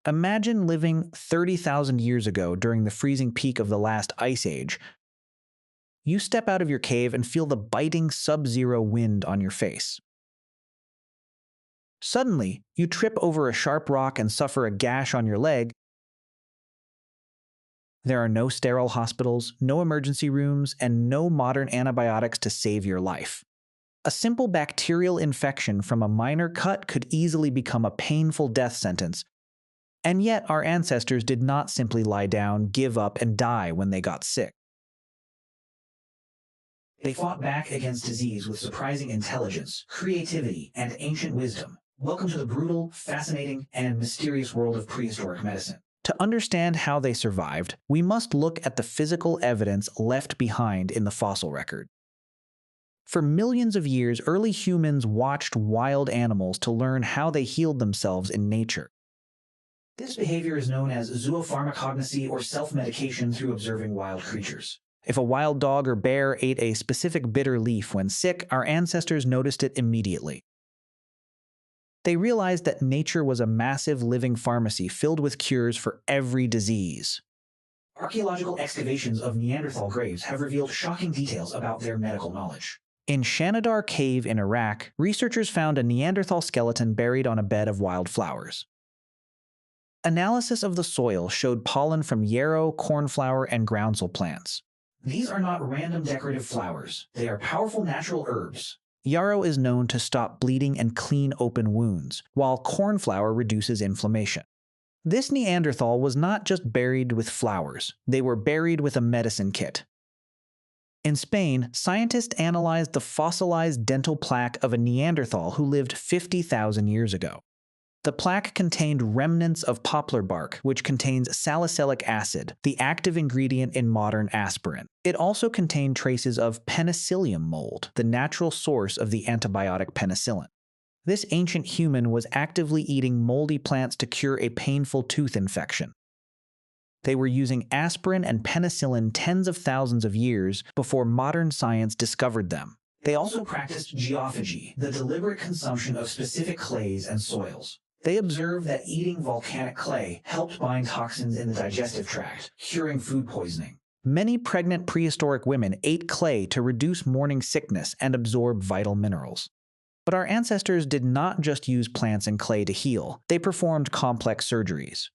Imagine living 30,000 years ago during the freezing peak of the last ice age. You step out of your cave and feel the biting sub-zero wind on your face. Suddenly, you trip over a sharp rock and suffer a gash on your leg. There are no sterile hospitals, no emergency rooms, and no modern antibiotics to save your life. A simple bacterial infection from a minor cut could easily become a painful death sentence. And yet, our ancestors did not simply lie down, give up, and die when they got sick. They fought back against disease with surprising intelligence, creativity, and ancient wisdom. Welcome to the brutal, fascinating, and mysterious world of prehistoric medicine. To understand how they survived, we must look at the physical evidence left behind in the fossil record. For millions of years, early humans watched wild animals to learn how they healed themselves in nature. This behavior is known as zoopharmacognosy, or self-medication through observing wild creatures. If a wild dog or bear ate a specific bitter leaf when sick, our ancestors noticed it immediately. They realized that nature was a massive living pharmacy filled with cures for every disease. Archaeological excavations of Neanderthal graves have revealed shocking details about their medical knowledge. In Shanidar Cave in Iraq, researchers found a Neanderthal skeleton buried on a bed of wildflowers. Analysis of the soil showed pollen from yarrow, cornflower, and groundsel plants. These are not random decorative flowers. They are powerful natural herbs. Yarrow is known to stop bleeding and clean open wounds, while cornflower reduces inflammation. This Neanderthal was not just buried with flowers, they were buried with a medicine kit. In Spain, scientists analyzed the fossilized dental plaque of a Neanderthal who lived 50,000 years ago. The plaque contained remnants of poplar bark, which contains salicylic acid, the active ingredient in modern aspirin. It also contained traces of penicillium mold, the natural source of the antibiotic penicillin. This ancient human was actively eating moldy plants to cure a painful tooth infection. They were using aspirin and penicillin tens of thousands of years before modern science discovered them. They also practiced geophagy, the deliberate consumption of specific clays and soils. They observed that eating volcanic clay helped bind toxins in the digestive tract, curing food poisoning. Many pregnant prehistoric women ate clay to reduce morning sickness and absorb vital minerals. But our ancestors did not just use plants and clay to heal, they performed complex surgeries.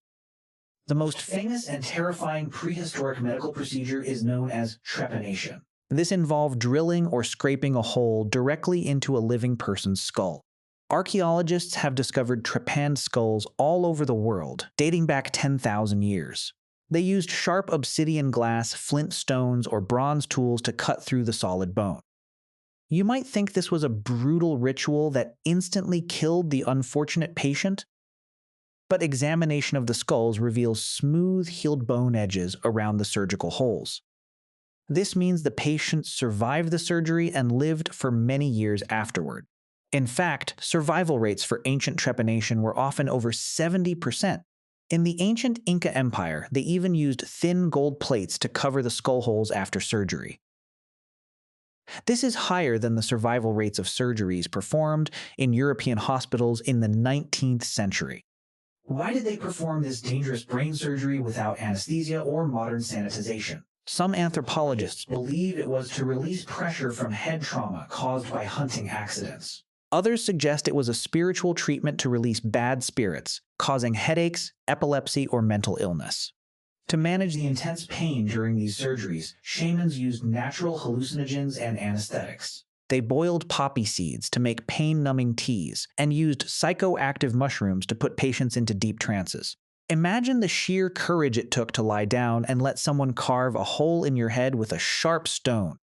The most famous and terrifying prehistoric medical procedure is known as trepanation. This involved drilling or scraping a hole directly into a living person's skull. Archaeologists have discovered trepanned skulls all over the world, dating back 10,000 years. They used sharp obsidian glass, flint stones, or bronze tools to cut through the solid bone. You might think this was a brutal ritual that instantly killed the unfortunate patient, but examination of the skulls reveals smooth, healed bone edges around the surgical holes. This means the patient survived the surgery and lived for many years afterward. In fact, survival rates for ancient trepanation were often over 70%. In the ancient Inca Empire, they even used thin gold plates to cover the skull holes after surgery. This is higher than the survival rates of surgeries performed in European hospitals in the 19th century. Why did they perform this dangerous brain surgery without anesthesia or modern sanitization? Some anthropologists believe it was to release pressure from head trauma caused by hunting accidents. Others suggest it was a spiritual treatment to release bad spirits, causing headaches, epilepsy, or mental illness. To manage the intense pain during these surgeries, shamans used natural hallucinogens and anesthetics. They boiled poppy seeds to make pain-numbing teas and used psychoactive mushrooms to put patients into deep trances. Imagine the sheer courage it took to lie down and let someone carve a hole in your head with a sharp stone.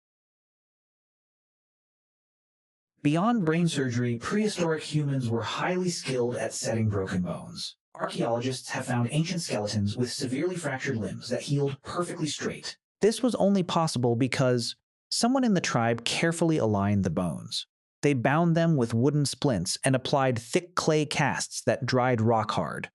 Beyond brain surgery, prehistoric humans were highly skilled at setting broken bones. Archaeologists have found ancient skeletons with severely fractured limbs that healed perfectly straight. This was only possible because someone in the tribe carefully aligned the bones. They bound them with wooden splints and applied thick clay casts that dried rock hard.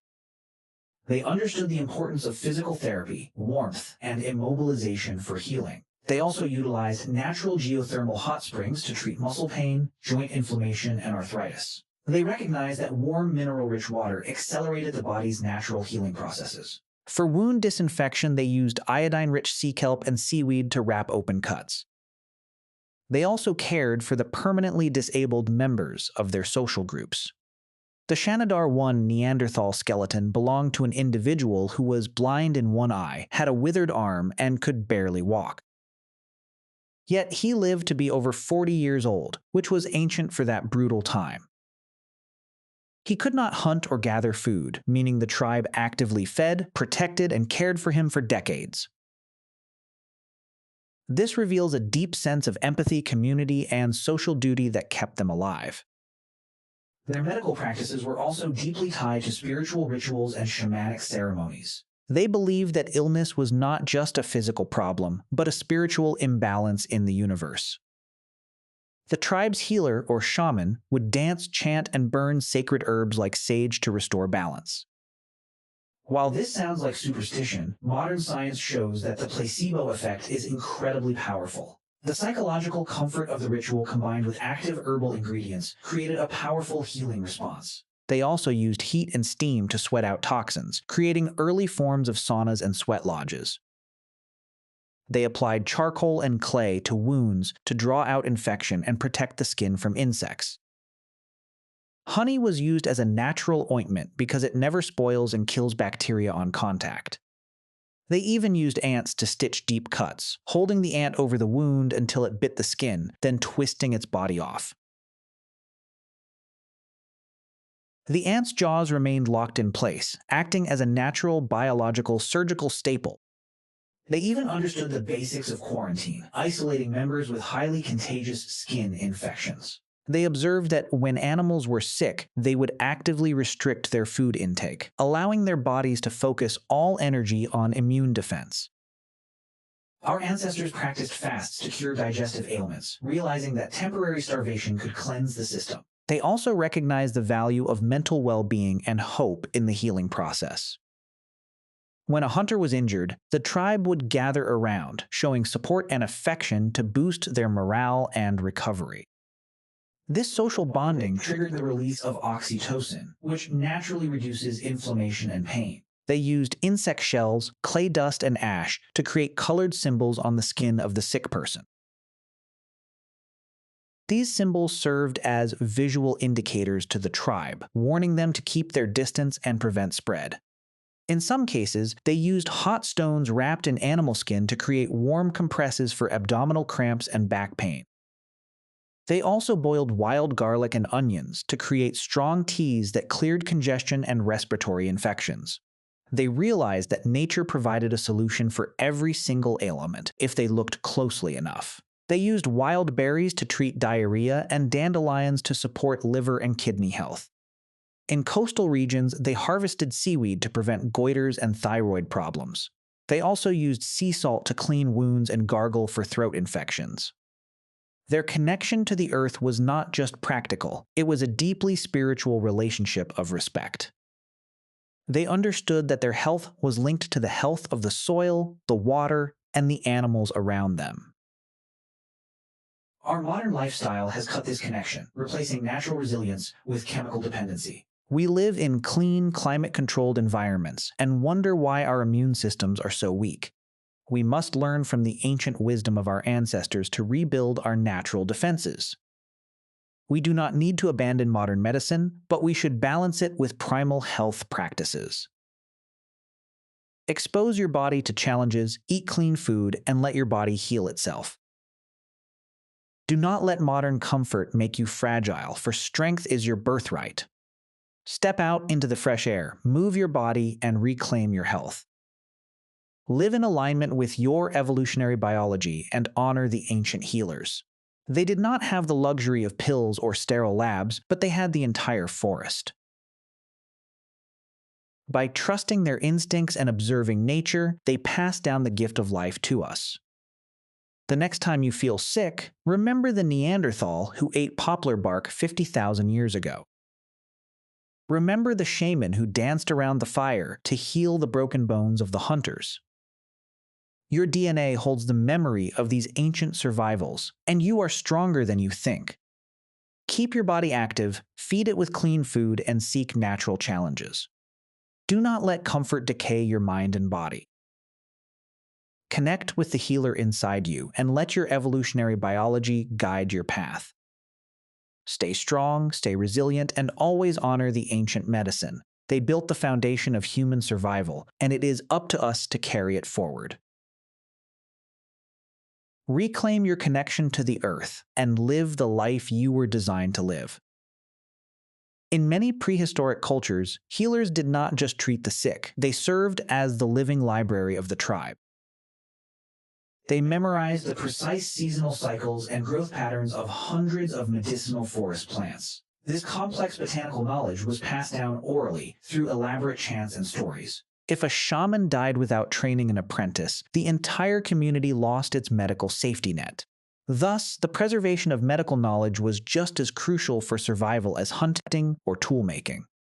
They understood the importance of physical therapy, warmth, and immobilization for healing. They also utilized natural geothermal hot springs to treat muscle pain, joint inflammation, and arthritis. They recognized that warm, mineral-rich water accelerated the body's natural healing processes. For wound disinfection, they used iodine-rich sea kelp and seaweed to wrap open cuts. They also cared for the permanently disabled members of their social groups. The Shanidar 1 Neanderthal skeleton belonged to an individual who was blind in one eye, had a withered arm, and could barely walk. Yet he lived to be over 40 years old, which was ancient for that brutal time. He could not hunt or gather food, meaning the tribe actively fed, protected, and cared for him for decades. This reveals a deep sense of empathy, community, and social duty that kept them alive. Their medical practices were also deeply tied to spiritual rituals and shamanic ceremonies. They believed that illness was not just a physical problem, but a spiritual imbalance in the universe. The tribe's healer, or shaman, would dance, chant, and burn sacred herbs like sage to restore balance. While this sounds like superstition, modern science shows that the placebo effect is incredibly powerful. The psychological comfort of the ritual combined with active herbal ingredients created a powerful healing response. They also used heat and steam to sweat out toxins, creating early forms of saunas and sweat lodges. They applied charcoal and clay to wounds to draw out infection and protect the skin from insects. Honey was used as a natural ointment because it never spoils and kills bacteria on contact. They even used ants to stitch deep cuts, holding the ant over the wound until it bit the skin, then twisting its body off. The ant's jaws remained locked in place, acting as a natural biological surgical staple. They even understood the basics of quarantine, isolating members with highly contagious skin infections. They observed that when animals were sick, they would actively restrict their food intake, allowing their bodies to focus all energy on immune defense. Our ancestors practiced fasts to cure digestive ailments, realizing that temporary starvation could cleanse the system. They also recognized the value of mental well-being and hope in the healing process. When a hunter was injured, the tribe would gather around, showing support and affection to boost their morale and recovery. This social bonding triggered the release of oxytocin, which naturally reduces inflammation and pain. They used insect shells, clay dust, and ash to create colored symbols on the skin of the sick person. These symbols served as visual indicators to the tribe, warning them to keep their distance and prevent spread. In some cases, they used hot stones wrapped in animal skin to create warm compresses for abdominal cramps and back pain. They also boiled wild garlic and onions to create strong teas that cleared congestion and respiratory infections. They realized that nature provided a solution for every single ailment if they looked closely enough. They used wild berries to treat diarrhea and dandelions to support liver and kidney health. In coastal regions, they harvested seaweed to prevent goiters and thyroid problems. They also used sea salt to clean wounds and gargle for throat infections. Their connection to the earth was not just practical, it was a deeply spiritual relationship of respect. They understood that their health was linked to the health of the soil, the water, and the animals around them. Our modern lifestyle has cut this connection, replacing natural resilience with chemical dependency. We live in clean, climate-controlled environments and wonder why our immune systems are so weak. We must learn from the ancient wisdom of our ancestors to rebuild our natural defenses. We do not need to abandon modern medicine, but we should balance it with primal health practices. Expose your body to challenges, eat clean food, and let your body heal itself. Do not let modern comfort make you fragile, for strength is your birthright. Step out into the fresh air, move your body, and reclaim your health. Live in alignment with your evolutionary biology and honor the ancient healers. They did not have the luxury of pills or sterile labs, but they had the entire forest. By trusting their instincts and observing nature, they passed down the gift of life to us. The next time you feel sick, remember the Neanderthal who ate poplar bark 50,000 years ago. Remember the shaman who danced around the fire to heal the broken bones of the hunters. Your DNA holds the memory of these ancient survivals, and you are stronger than you think. Keep your body active, feed it with clean food, and seek natural challenges. Do not let comfort decay your mind and body. Connect with the healer inside you and let your evolutionary biology guide your path. Stay strong, stay resilient, and always honor the ancient medicine. They built the foundation of human survival, and it is up to us to carry it forward. Reclaim your connection to the earth and live the life you were designed to live. In many prehistoric cultures, healers did not just treat the sick, they served as the living library of the tribe. They memorized the precise seasonal cycles and growth patterns of hundreds of medicinal forest plants. This complex botanical knowledge was passed down orally through elaborate chants and stories. If a shaman died without training an apprentice, the entire community lost its medical safety net. Thus, the preservation of medical knowledge was just as crucial for survival as hunting or tool making.